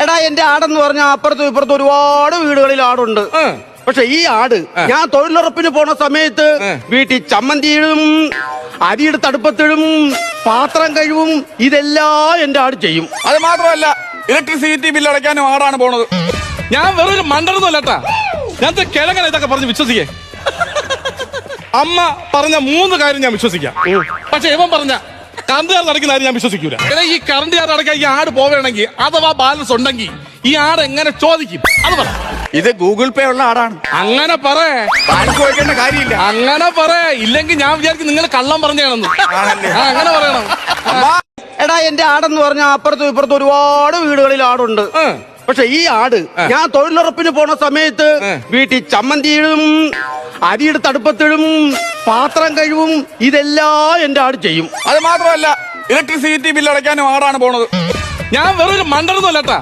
എടാ എന്റെ ആടെന്ന് പറഞ്ഞാൽ അപ്പുറത്തും ഇപ്പുറത്തും ഒരുപാട് വീടുകളിൽ ആടുണ്ട്. പക്ഷെ ഈ ആട് ഞാൻ തൊഴിലുറപ്പിന് പോണ സമയത്ത് വീട്ടിൽ ചമ്മന്തിയിടും, അരിയെടുത്ത് അടുപ്പത്തിടും, പാത്രം കഴിവും, ഇതെല്ലാം എന്റെ ആട് ചെയ്യും. അത് മാത്രമല്ല ഇലക്ട്രിസിറ്റി ബില്ല് അടയ്ക്കാനും ആടാണ് പോണത്. ഞാൻ വേറൊരു മണ്ടനൊന്നുമല്ലട്ടാ, ഞാൻ കിഴങ്ങനെ ഇതൊക്കെ പറഞ്ഞ് വിശ്വസിക്കേ. അമ്മ പറഞ്ഞ 3 കാര്യം ഞാൻ വിശ്വസിക്കാം. പക്ഷെ ഇവൻ പറഞ്ഞ കറണ്ട് ചാർജ് അടയ്ക്കുന്ന കാര്യം ഞാൻ വിശ്വസിക്കൂല. ഈ കറണ്ട് ചാർജ് അടയ്ക്കാൻ ഈ ആട് പോവേണമെങ്കിൽ അഥവാ ബാലൻസ് ഉണ്ടെങ്കിൽ ഈ ആട് എങ്ങനെ ചോദിക്കും? അത് പറ. ഇത് ഗൂഗിൾ പേ ഉള്ള ആടാണ്. അങ്ങനെ പറയേ, ബാങ്ക് വയ്ക്കേണ്ട കാര്യമില്ല. അങ്ങനെ പറയേ, ഇല്ലെങ്കിൽ ഞാൻ വിചാരിക്കും നിങ്ങൾ കള്ളം പറഞ്ഞാണെന്ന്. അങ്ങനെ പറയണം. എടാ എന്റെ ആടെന്ന് പറഞ്ഞാൽ അപ്പുറത്തും ഇപ്പുറത്തും ഒരുപാട് വീടുകളിൽ ആടുണ്ട്. പക്ഷെ ഈ ആട് ഞാൻ തൊഴിലുറപ്പിന് പോണ സമയത്ത് വീട്ടിൽ ചമ്മന്തിയിടും, അരിയെടുത്ത് അടുപ്പത്തിടും, പാത്രം കഴിവും, ഇതെല്ലാം എന്റെ ആട് ചെയ്യും. അത് മാത്രമല്ല ഇലക്ട്രിസിറ്റി ബില്ല് അടയ്ക്കാനും ആടാണ് പോണത്. ഞാൻ വേറൊരു മണ്ടനൊന്നുമല്ലട്ടാ.